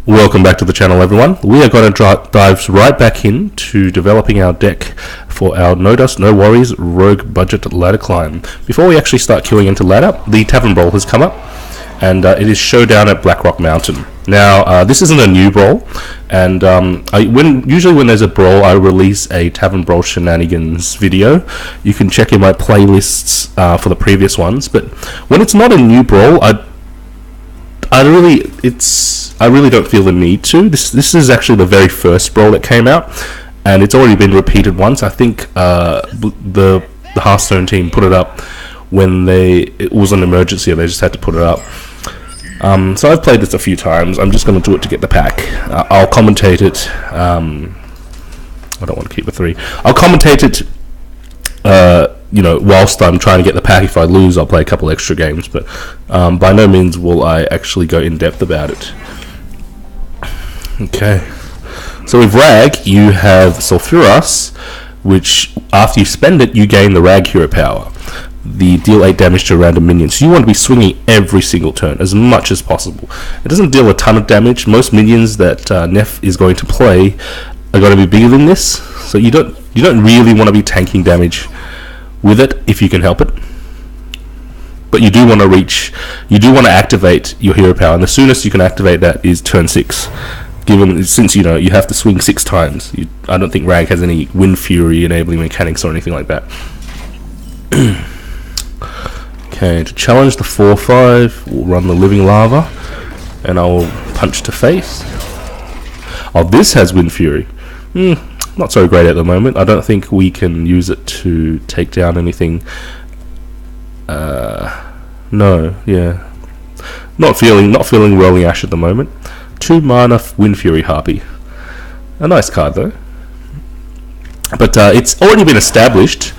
Welcome back to the channel, everyone. We are going to dive right back into developing our deck for our No Dust, No Worries Rogue Budget Ladder Climb. Before we actually start queuing into ladder, the Tavern Brawl has come up, and it is Showdown at Blackrock Mountain. Now, this isn't a new brawl, and usually when there's a brawl, I release a Tavern Brawl Shenanigans video. You can check in my playlists for the previous ones, but when it's not a new brawl, I really don't feel the need to. This is actually the very first brawl that came out, and it's already been repeated once. I think the Hearthstone team put it up when it was an emergency, and they just had to put it up. So I've played this a few times. I'm just going to do it to get the pack. I'll commentate it. I don't want to keep the 3. I'll commentate it. Whilst I'm trying to get the pack. If I lose, I'll play a couple extra games, but by no means will I actually go in depth about it. Okay, so with Rag, you have Sulfuras, which after you spend it, you gain the Rag hero power. The deal 8 damage to random minions. So you want to be swinging every single turn as much as possible. It doesn't deal a ton of damage. Most minions that Nef is going to play are going to be bigger than this, so you don't really want to be tanking damage with it if you can help it. But you do want to activate your hero power, and the soonest you can activate that is turn 6. Since you have to swing 6 times. I don't think Rag has any Wind Fury enabling mechanics or anything like that. Okay, to challenge the 4/5, we'll run the Living Lava, and I'll punch to face. Oh, this has Wind Fury. Not so great at the moment. I don't think we can use it to take down anything. No, yeah. Not feeling Rolling Ash at the moment. 2 mana Wind Fury Harpy. A nice card though. But it's already been established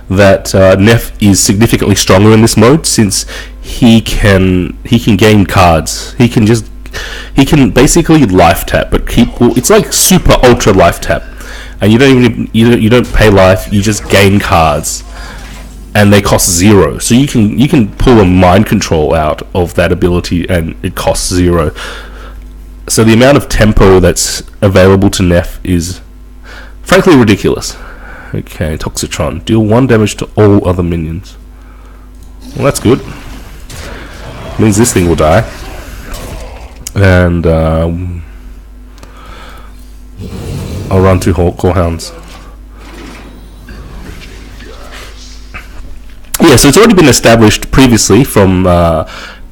that Nef is significantly stronger in this mode, since he can gain cards. He can basically life tap, but it's like super ultra life tap. And you don't pay life, you just gain cards, and they cost 0. So you can pull a mind control out of that ability, and it costs 0. So the amount of tempo that's available to Nef is frankly ridiculous. Okay, Toxitron, deal 1 damage to all other minions. Well, that's good. Means this thing will die. And I'll run 2 Corehounds. Yeah, so it's already been established previously from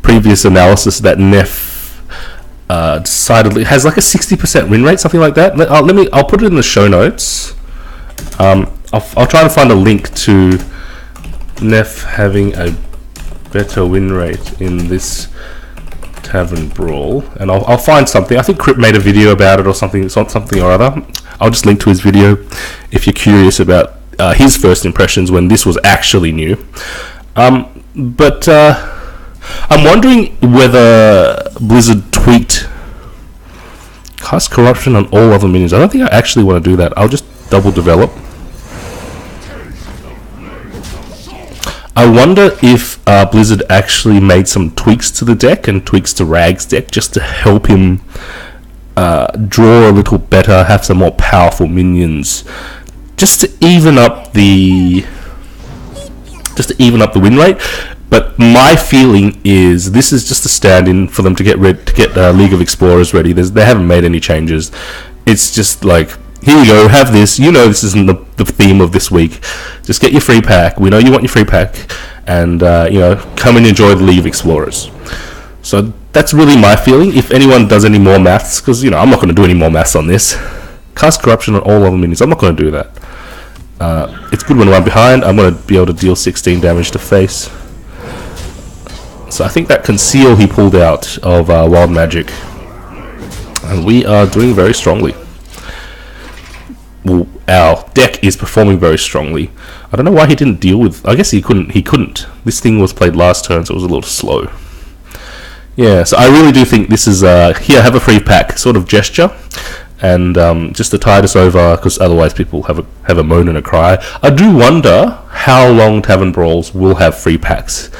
previous analysis that Nef decidedly has like a 60% win rate, something like that. I'll put it in the show notes. I'll try to find a link to Nef having a better win rate in this Tavern Brawl, and I'll find something. I think Crip made a video about it or something or other. I'll just link to his video if you're curious about his first impressions when this was actually new. But I'm wondering whether Blizzard tweaked cast corruption on all other minions. I don't think I actually want to do that. I'll just double develop. I wonder if Blizzard actually made some tweaks to the deck and tweaks to Rag's deck just to help him draw a little better, have some more powerful minions, just to even up the win rate. But my feeling is this is just a stand-in for them to get League of Explorers ready. They haven't made any changes. It's just like, here you go, have this. This isn't the theme of this week. Just get your free pack. We know you want your free pack, and come and enjoy the League of Explorers. So that's really my feeling. If anyone does any more maths, because I'm not going to do any more maths on this. Cast corruption on all other minions. I'm not going to do that. It's good when I'm behind. I'm going to be able to deal 16 damage to face. So I think that Conceal he pulled out of Wild Magic, and we are doing very strongly. Well, our deck is performing very strongly. I don't know why he didn't deal with... I guess he couldn't. This thing was played last turn, so it was a little slow. Yeah, so I really do think this is here, have a free pack sort of gesture, and just to tide us over, because otherwise people have a moan and a cry. I do wonder how long Tavern Brawls will have free packs,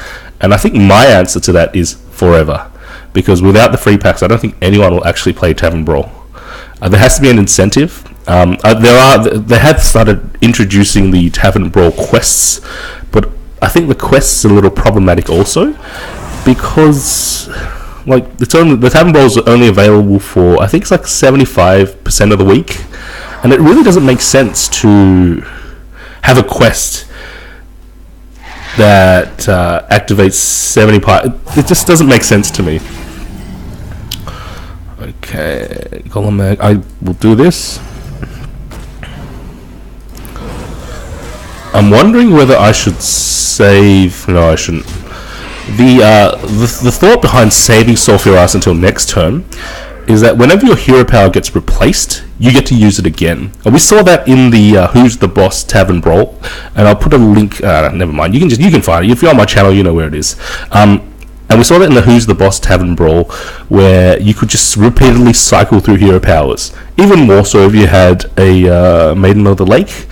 and I think my answer to that is forever. because without the free packs, I don't think anyone will actually play Tavern Brawl. There has to be an incentive. They have started introducing the Tavern Brawl quests, but I think the quests are a little problematic also, because the Tavern Brawl is only available for, I think it's like 75% of the week, and it really doesn't make sense to have a quest that activates 70 part. It just doesn't make sense to me. Okay, Golem Mag. I will do this. I'm wondering whether I should save. No, I shouldn't. The thought behind saving Sulfuras until next turn is that whenever your hero power gets replaced, you get to use it again. And we saw that in the Who's the Boss Tavern Brawl, and I'll put a link. Never mind. You can find it if you're on my channel. You know where it is. And we saw that in the Who's the Boss Tavern Brawl, where you could just repeatedly cycle through hero powers. Even more so if you had a Maiden of the Lake,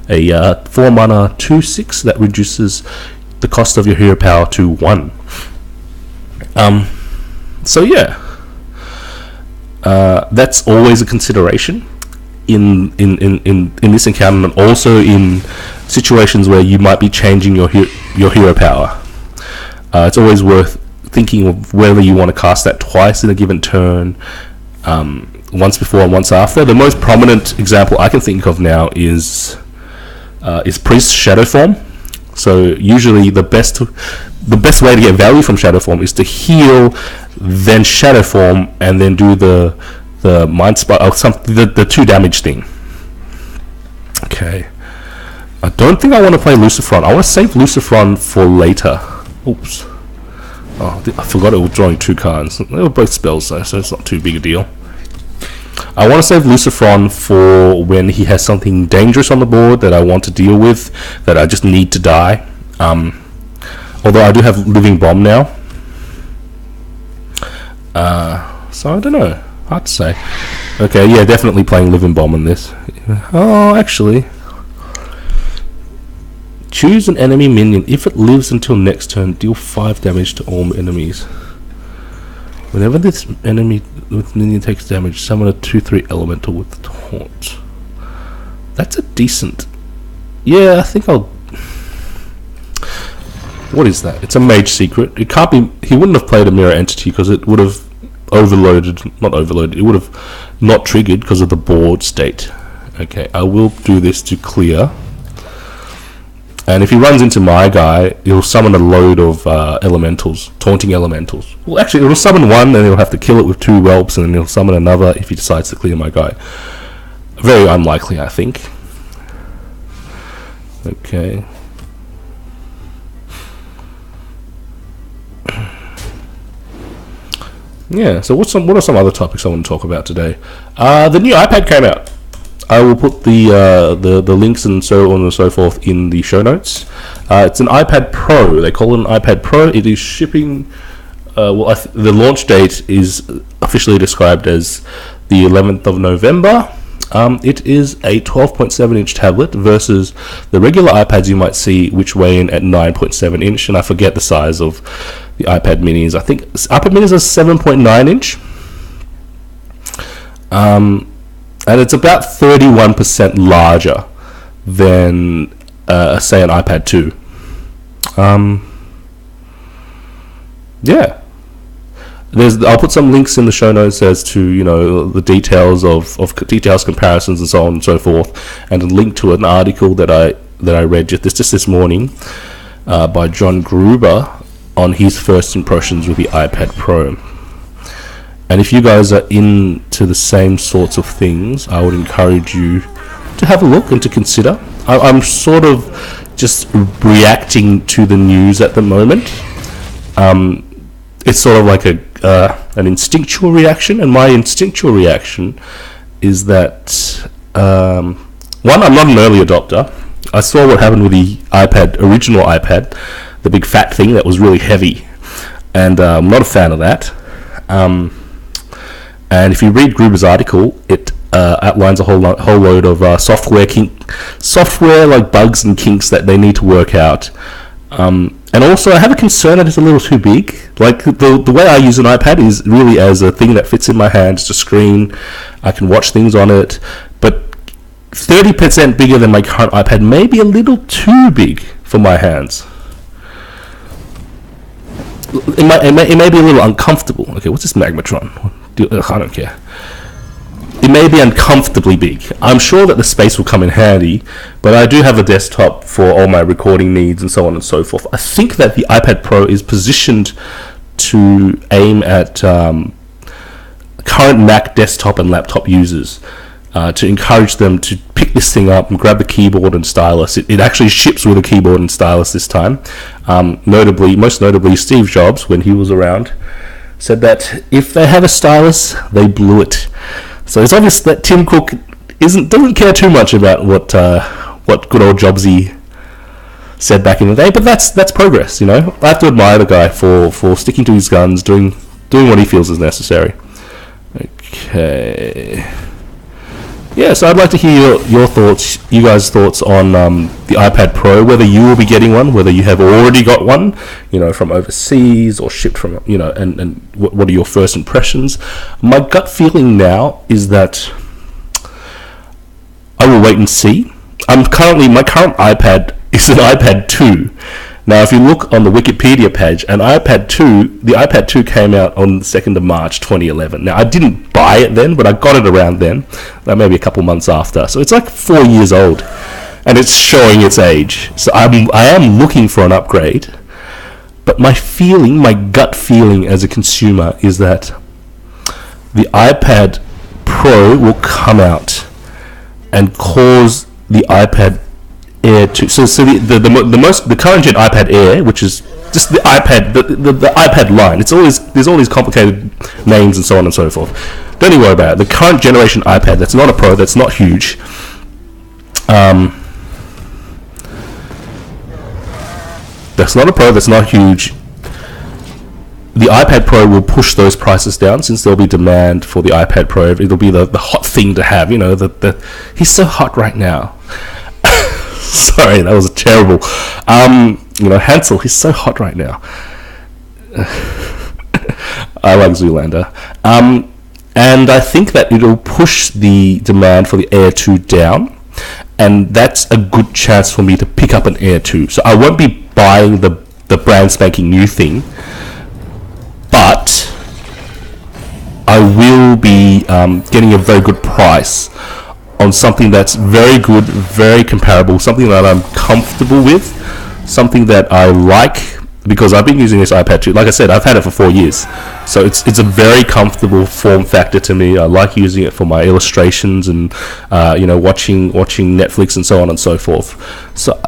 a 4 mana 2/6 that reduces the cost of your hero power to 1. So yeah, that's always a consideration in this encounter, and also in situations where you might be changing your hero power. It's always worth thinking of whether you want to cast that twice in a given turn, once before and once after. The most prominent example I can think of now is Priest Shadow Form. So usually the best way to get value from Shadow Form is to heal, then Shadow Form, and then do the Mind Spot, or the 2 damage thing. Okay, I don't think I want to play Lucifron. I want to save Lucifron for later. Oops. Oh, I forgot it was drawing 2 cards. They were both spells though, so it's not too big a deal. I want to save Lucifron for when he has something dangerous on the board that I want to deal with, that I just need to die. Although I do have Living Bomb now. So I don't know. Hard to say. Okay, yeah, definitely playing Living Bomb in this. Oh, actually. Choose an enemy minion. If it lives until next turn, deal 5 damage to all enemies. Whenever this enemy with minion takes damage, summon a 2/3 elemental with taunt. That's a decent. Yeah, I think I'll. What is that? It's a Mage secret. It can't be. He wouldn't have played a mirror entity because it would have overloaded. Not overloaded. It would have not triggered because of the board state. Okay, I will do this to clear. And if he runs into my guy, he'll summon a load of elementals, taunting elementals. Well, actually, it'll summon one, and he'll have to kill it with 2 whelps, and then he'll summon another if he decides to clear my guy. Very unlikely, I think. Okay. Yeah. So what are some other topics I want to talk about today? The new iPad came out. I will put the links and so on and so forth in the show notes. It's an iPad Pro. They call it an iPad Pro. It is shipping. The launch date is officially described as the 11th of November. It is a 12.7-inch tablet versus the regular iPads you might see, which weigh in at 9.7-inch. And I forget the size of the iPad Minis. I think iPad Minis are 7.9-inch. And it's about 31% larger than, say, an iPad 2. Yeah. I'll put some links in the show notes as to, the details of details, comparisons, and so on and so forth, and a link to an article that I read just this morning by John Gruber on his first impressions with the iPad Pro. And if you guys are into the same sorts of things, I would encourage you to have a look and to consider. I'm sort of just reacting to the news at the moment. It's sort of like an instinctual reaction, and my instinctual reaction is that one, I'm not an early adopter. I saw what happened with the original iPad, the big fat thing that was really heavy, and I'm not a fan of that. And if you read Gruber's article, it outlines a whole load of software like bugs and kinks that they need to work out. And And also, I have a concern that it's a little too big. Like, the way I use an iPad is really as a thing that fits in my hand. It's a screen. I can watch things on it. But 30% bigger than my current iPad may be a little too big for my hands. It may be a little uncomfortable. Okay, what's this Magmatron? I don't care. It may be uncomfortably big. I'm sure that the space will come in handy, but I do have a desktop for all my recording needs and so on and so forth. I think that the iPad Pro is positioned to aim at current Mac desktop and laptop users, to encourage them to pick this thing up and grab the keyboard and stylus. It actually ships with a keyboard and stylus this time. Most notably, Steve Jobs, when he was around, said that if they have a stylus, they blew it. So it's obvious that Tim Cook doesn't care too much about what good old Jobsy said back in the day, but that's progress, you know. I have to admire the guy for sticking to his guns, doing what he feels is necessary. Okay. Yeah, so I'd like to hear your thoughts, you guys' thoughts on the iPad Pro, whether you will be getting one, whether you have already got one, you know, from overseas or shipped from, you know, and what are your first impressions? My gut feeling now is that I will wait and see. My current iPad is an iPad 2. Now, if you look on the Wikipedia page, the iPad 2 came out on the 2nd of March 2011. Now, I didn't buy it then, but I got it around then, maybe a couple months after. So it's like 4 years old, and it's showing its age. So I am looking for an upgrade, but my gut feeling as a consumer is that the iPad Pro will come out and cause the iPad Air 2. So the current gen iPad Air, which is just the iPad, the iPad line. There's all these complicated names and so on and so forth. Don't even worry about it. The current generation iPad, that's not a Pro, that's not huge. That's not a Pro, that's not huge. The iPad Pro will push those prices down, since there'll be demand for the iPad Pro. It'll be the hot thing to have. You know, he's so hot right now. Sorry, that was terrible. You know, Hansel, he's so hot right now. I like Zoolander. And I think that it'll push the demand for the Air 2 down, and that's a good chance for me to pick up an Air 2. So I won't be buying the brand spanking new thing, but I will be getting a very good price on something that's very good, very comparable, something that I'm comfortable with, something that I like, because I've been using this iPad 2. Like I said, I've had it for 4 years, so it's a very comfortable form factor to me. I like using it for my illustrations and you know, watching Netflix and so on and so forth. So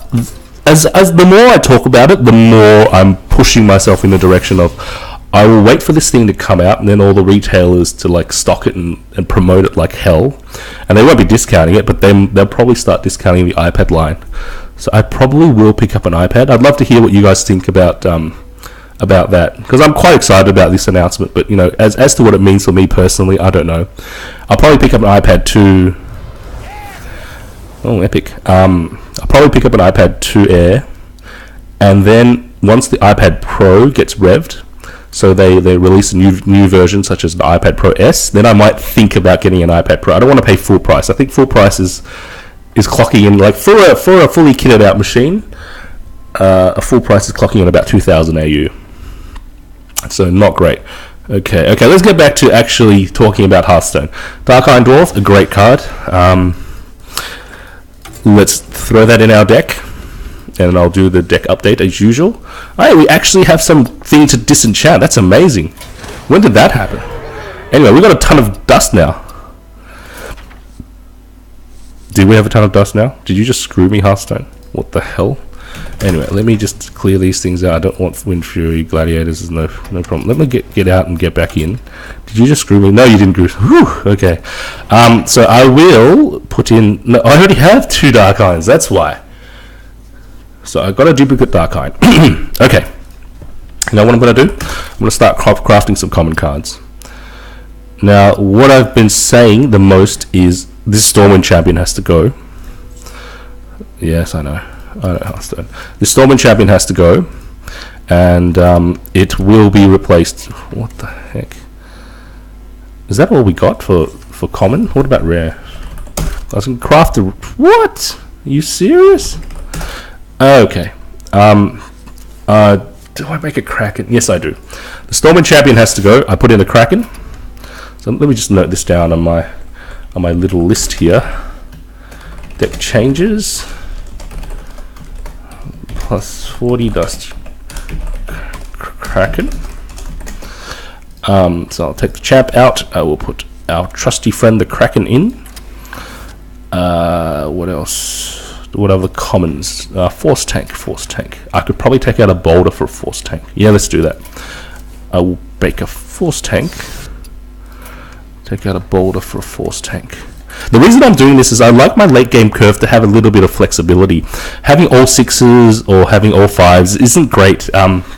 as the more I talk about it, the more I'm pushing myself in the direction of, I will wait for this thing to come out, and then all the retailers to like stock it and promote it like hell. And they won't be discounting it, but then they'll probably start discounting the iPad line. So I probably will pick up an iPad. I'd love to hear what you guys think about that, because I'm quite excited about this announcement. But you know, as to what it means for me personally, I don't know. I'll probably pick up an iPad 2. Oh, epic. I'll probably pick up an iPad 2 Air, and then once the iPad Pro gets revved, so they release a new version such as the iPad Pro S, then I might think about getting an iPad Pro. I don't want to pay full price. I think full price is clocking in, like for a fully kitted out machine, a full price is clocking in about 2,000 AU. So not great. Okay, let's get back to actually talking about Hearthstone. Dark Iron Dwarf, a great card. Let's throw that in our deck, and I'll do the deck update as usual. Hey, we actually have something to disenchant. That's amazing. When did that happen? Anyway, we got a ton of dust now. Did we have a ton of dust now? Did you just screw me, Hearthstone? What the hell? Anyway, let me just clear these things out. I don't want Wind Fury Gladiators. Is no problem. Let me get out and get back in. Did you just screw me? No, you didn't screw. Whew, okay. So I will put in. No, I already have 2 Dark Irons. That's why. So I've got a duplicate Dark Iron. Okay. Now what I'm going to do? I'm going to start crafting some common cards. Now, what I've been saying the most is this Stormwind champion has to go. Yes, I know, Hearthstone. This Stormwind champion has to go. and it will be replaced. What the heck? Is that all we got for common? What about rare? I was going to craft a... What? Are you serious? Okay. Do I make a Kraken? Yes, I do. The Stormwind Champion has to go. I put in a Kraken. So let me just note this down on my little list here. Deck changes. Plus 40 dust. Kraken. So I'll take the champ out. I will put our trusty friend the Kraken in. What else? What are the commons? Force tank. I could probably take out a boulder for a force tank. Yeah, let's do that. I will bake a force tank. Take out a boulder for a force tank. The reason I'm doing this is I like my late game curve to have a little bit of flexibility. Having all 6s or having all 5s isn't great,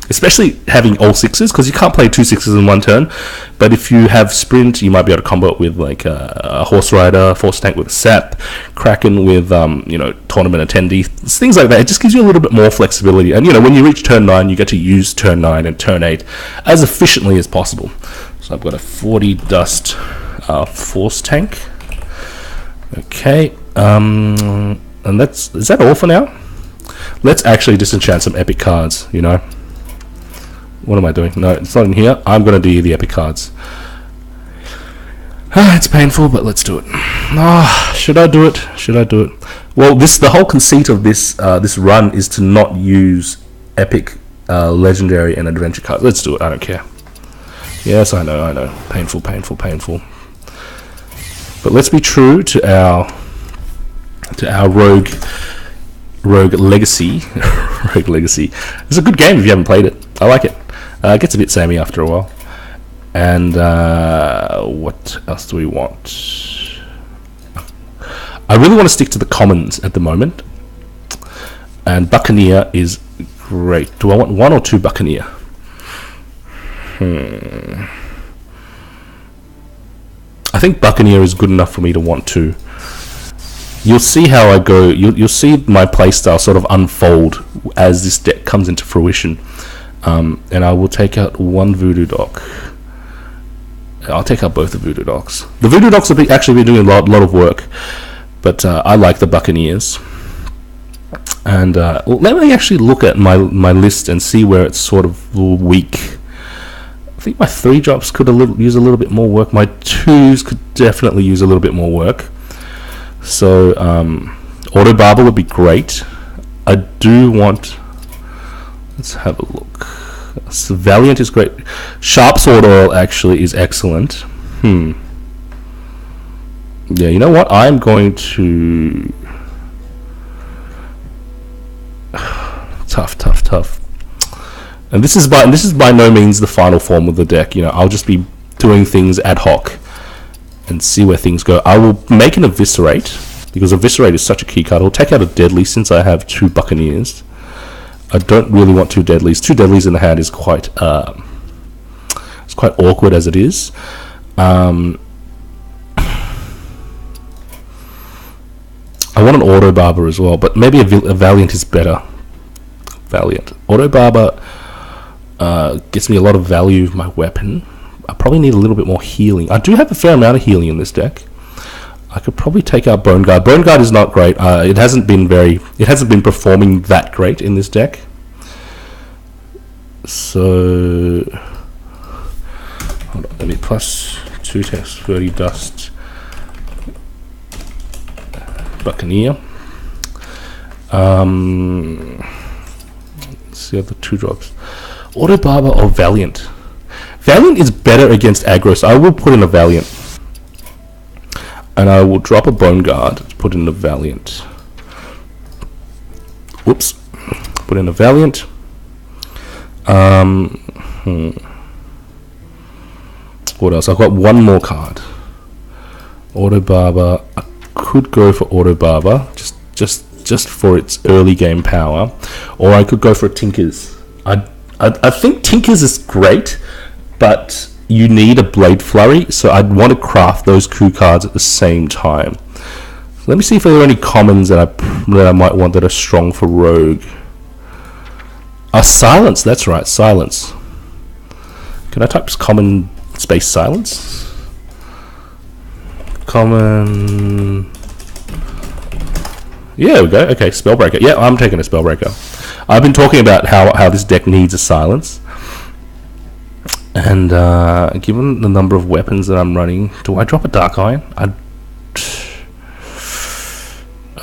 especially having all 6s, because you can't play 2 6s in one turn. But if you have sprint, you might be able to combo it with like a horse rider, force tank with a sap, Kraken with tournament attendee, things like that. It just gives you a little bit more flexibility. And when you reach turn 9, you get to use turn 9 and turn 8 as efficiently as possible. So I've got a 40 dust force tank. Okay, and is that all for now? Let's actually disenchant some epic cards, What am I doing? No, it's not in here. I'm going to do the epic cards. It's painful, but let's do it. Should I do it? Well, the whole conceit of this run is to not use epic, legendary, and adventure cards. Let's do it. I don't care. Yes, I know. Painful. But let's be true to our rogue legacy. Rogue legacy. It's a good game if you haven't played it. I like it. It gets a bit samey after a while. And what else do we want? I really want to stick to the commons at the moment. And Buccaneer is great. Do I want 1 or 2 Buccaneer? I think Buccaneer is good enough for me to want 2. You'll see how I go. You'll see my playstyle sort of unfold as this deck comes into fruition. And I will take out 1 Voodoo Dock. I'll take out both the Voodoo Docks. The Voodoo Docks have actually been doing a lot of work, but I like the Buccaneers. And let me actually look at my list and see where it's sort of weak. I think my 3 drops could use a little bit more work. My 2s could definitely use a little bit more work. So Auto Barber would be great. I do want... Let's have a look. So Valiant is great. Sharp Sword Oil actually is excellent. Yeah, you know what? I'm going to... Tough. And this is by no means the final form of the deck. I'll just be doing things ad hoc and see where things go. I will make an Eviscerate, because Eviscerate is such a key card. I'll take out a Deadly since I have 2 Buccaneers. I don't really want 2 Deadlies. 2 Deadlies in the hand is quite it's quite awkward as it is. I want an Auto Barber as well, but maybe a Valiant is better. Valiant. Auto Barber gets me a lot of value of my weapon. I probably need a little bit more healing. I do have a fair amount of healing in this deck. I could probably take out Bone Guard. Bone Guard is not great. It hasn't been performing that great in this deck. So hold on, let me plus 2 text 30 dust. Buccaneer. Let's see the 2 drops. Auto Barber or Valiant? Valiant is better against aggro, so I will put in a Valiant. And I will drop a Bone Guard to put in a Valiant. Whoops. Put in a Valiant. What else? I've got 1 more card. Auto Barber. I could go for Auto Barber, just for its early game power. Or I could go for a Tinkers. I think Tinkers is great, but you need a Blade Flurry, so I'd want to craft those coup cards at the same time. So let me see if there are any commons that I might want that are strong for Rogue. Silence, that's right, silence. Can I type common space silence? Common... Yeah, there we go. Okay, Spellbreaker. Yeah, I'm taking a Spellbreaker. I've been talking about how this deck needs a silence. And given the number of weapons that I'm running, do I drop a Dark Iron?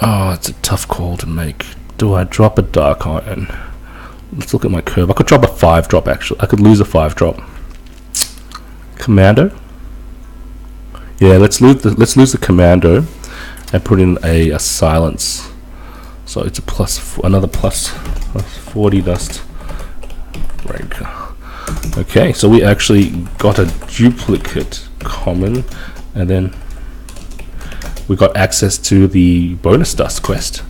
Oh, it's a tough call to make. Do I drop a Dark Iron? Let's look at my curve. I could drop a 5-drop actually. I could lose a 5-drop. Commando. Yeah, let's lose the Commando and put in a silence. So it's a another plus 40 dust breaker. Okay, so we actually got a duplicate common, and then we got access to the bonus dust quest.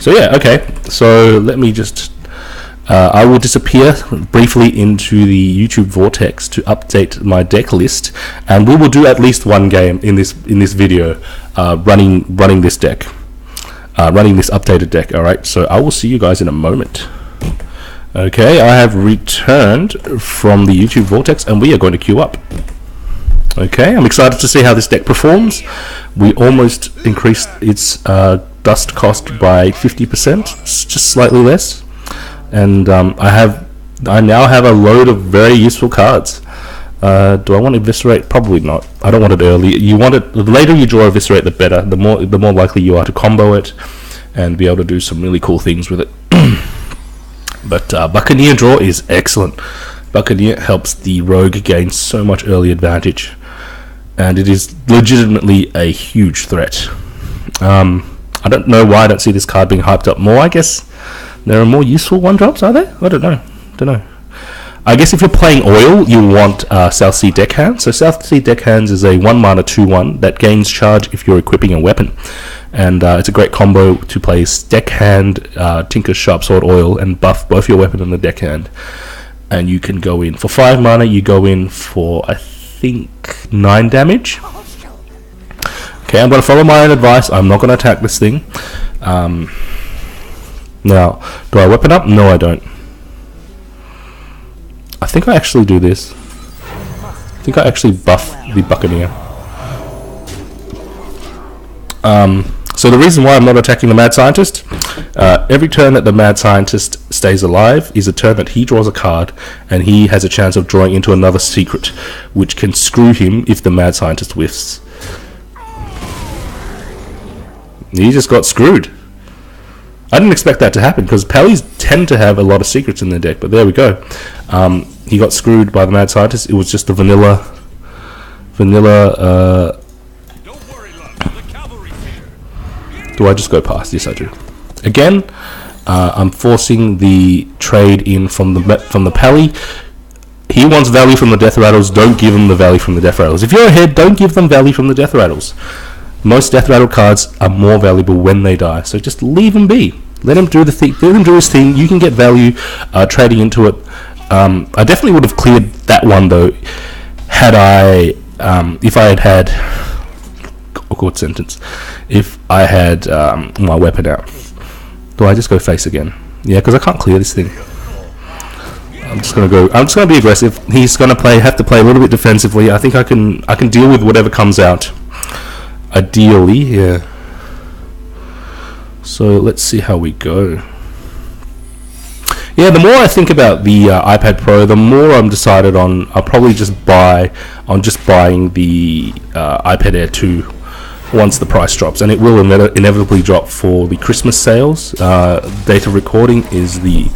So yeah, okay, so let me just I will disappear briefly into the YouTube vortex to update my deck list, and we will do at least one game in this video, running this deck, running this updated deck. All right, so I will see you guys in a moment. Okay, I have returned from the YouTube vortex, and we are going to queue up. Okay, I'm excited to see how this deck performs. We almost increased its dust cost by 50%, just slightly less. And I now have a load of very useful cards. Do I want to Eviscerate? Probably not. I don't want it early. You want it, the later you draw Eviscerate, the better. The more likely you are to combo it and be able to do some really cool things with it. But Buccaneer draw is excellent. Buccaneer helps the rogue gain so much early advantage, and it is legitimately a huge threat. I don't know why I don't see this card being hyped up more. I guess there are more useful 1-drops, are there? I don't know. I guess if you're playing oil, you want South Sea Deckhand. So South Sea Deckhands is a 1-mana 2/1 that gains charge if you're equipping a weapon. And it's a great combo to play Deckhand, Tinker's Sharp Sword Oil, and buff both your weapon and the Deckhand. And you can go in for 5 mana, you go in for, I think, 9 damage. Okay, I'm going to follow my own advice. I'm not going to attack this thing. Now, do I weapon up? No, I don't. I think I actually do this. I think I actually buff the Buccaneer. So the reason why I'm not attacking the Mad Scientist, every turn that the Mad Scientist stays alive is a turn that he draws a card, and he has a chance of drawing into another secret, which can screw him if the Mad Scientist whiffs. He just got screwed. I didn't expect that to happen, because Pallies tend to have a lot of secrets in their deck, but there we go. He got screwed by the Mad Scientist. It was just the vanilla do I just go past? Yes, I do. Again, I'm forcing the trade in from the Pally. He wants value from the Death Rattles. Don't give him the value from the Death Rattles. If you're ahead, don't give them value from the Death Rattles. Most Death Rattle cards are more valuable when they die, so just leave him be. Let him do the thing. Let him do his thing. You can get value trading into it. I definitely would have cleared that one though, had I, if I had awkward sentence. If I had my weapon out. Do I just go face again? Yeah, because I can't clear this thing. I'm just gonna be aggressive. He's gonna have to play a little bit defensively. I think I can deal with whatever comes out. Ideally, yeah. So let's see how we go. Yeah, the more I think about the iPad Pro, the more I'm decided on. I'll probably just buying the iPad Air 2 once the price drops, and it will inevitably drop for the Christmas sales. Date of recording is the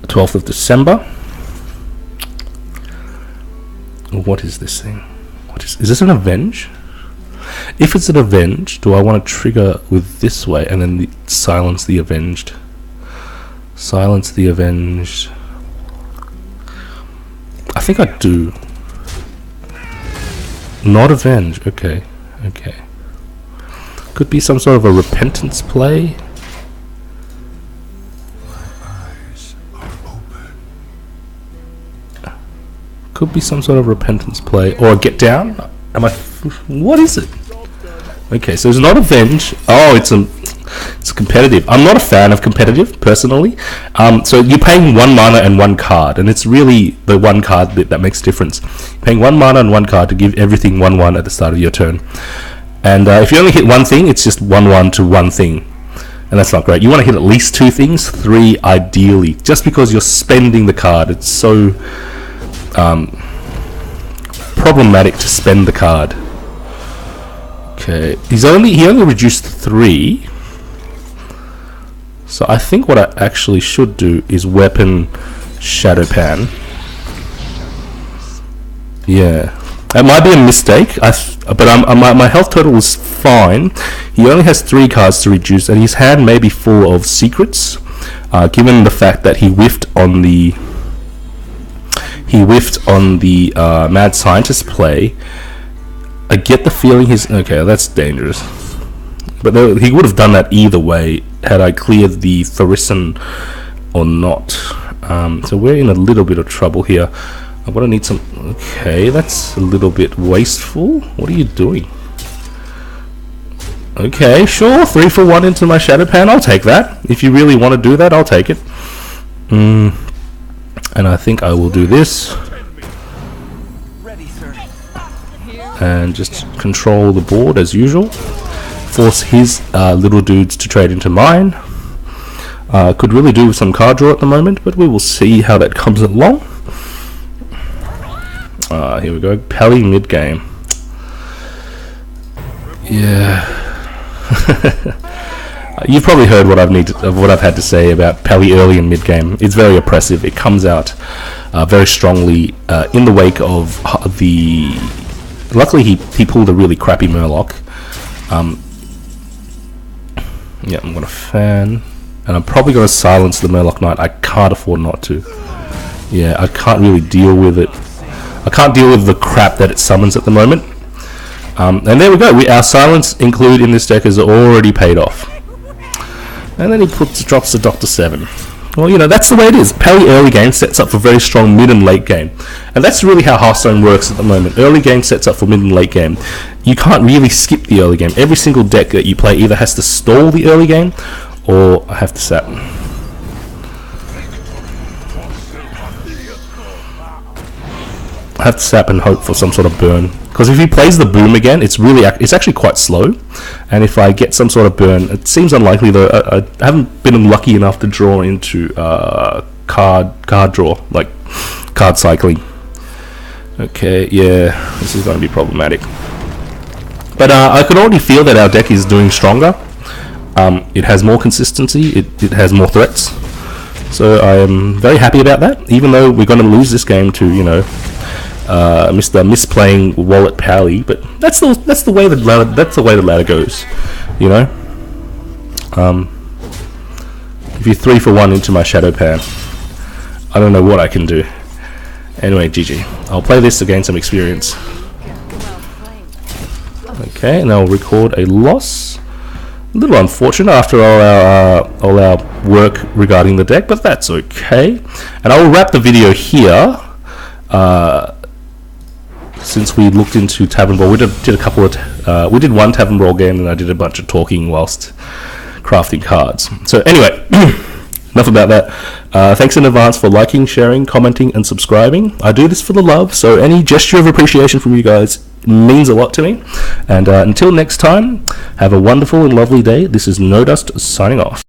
12th of December. What is this thing? Is this an Avenge? If it's an Avenge, do I want to trigger with this way and then silence the Avenged? Silence the Avenged. I think I do. Not Avenge. Okay. Could be some sort of a repentance play. Could be some sort of repentance play or a get down. What is it? Okay, so it's not Avenge. Oh, it's a. It's competitive. I'm not a fan of competitive, personally. So you're paying 1 mana and 1 card, and it's really the 1 card that makes a difference. You're paying 1 mana and 1 card to give everything 1/1 at the start of your turn. And if you only hit 1 thing, it's just 1/1 to 1 thing. And that's not great. You want to hit at least 2 things, 3 ideally. Just because you're spending the card, it's so problematic to spend the card. Okay, he only reduced 3. So I think what I actually should do is weapon Shadow Pan. Yeah, it might be a mistake. But my health total is fine. He only has 3 cards to reduce, and his hand may be full of secrets. Given the fact that he whiffed on the Mad Scientist play, I get the feeling he's okay. That's dangerous. But he would have done that either way had I cleared the Thorison or not. So we're in a little bit of trouble here. I'm gonna need some. Okay, that's a little bit wasteful. What are you doing? Okay, sure. 3 for 1 into my Shadow Pan. I'll take that. If you really want to do that, I'll take it. And I think I will do this. And just control the board as usual. Force his little dudes to trade into mine. Could really do with some card draw at the moment, but we will see how that comes along. Here we go. Pally mid game. Yeah. You've probably heard what I've had to say about Pally early and mid game. It's very oppressive. It comes out very strongly in the wake of the. Luckily, he pulled a really crappy Murloc. Yeah, I'm gonna fan, and I'm probably gonna silence the Murloc Knight. I can't afford not to. Yeah, I can't really deal with it. I can't deal with the crap that it summons at the moment. And there we go. Our silence include in this deck is already paid off. And then he drops the Dr. 7. Well, you know, that's the way it is. Pally early game sets up for very strong mid and late game. And that's really how Hearthstone works at the moment. Early game sets up for mid and late game. You can't really skip the early game. Every single deck that you play either has to stall the early game or have to sap. I have to sap and hope for some sort of burn, because if he plays the boom again, it's actually quite slow, and if I get some sort of burn, it seems unlikely though. I haven't been lucky enough to draw into card draw, like card cycling. Okay, yeah, this is going to be problematic, but I can already feel that our deck is doing stronger. It has more consistency, it has more threats, so I am very happy about that, even though we're going to lose this game to, you know, Mr. Misplaying Wallet Pally, but that's the way the ladder goes, you know. If you 3 for 1 into my Shadow Pan, I don't know what I can do. Anyway, GG. I'll play this to gain some experience. Okay, and I'll record a loss. A little unfortunate after all our work regarding the deck, but that's okay. And I will wrap the video here. Since we looked into Tavern Brawl, we did a couple of we did one Tavern Brawl game, and I did a bunch of talking whilst crafting cards. So anyway, enough about that. Thanks in advance for liking, sharing, commenting, and subscribing. I do this for the love, so any gesture of appreciation from you guys means a lot to me. And until next time, have a wonderful and lovely day. This is No Dust signing off.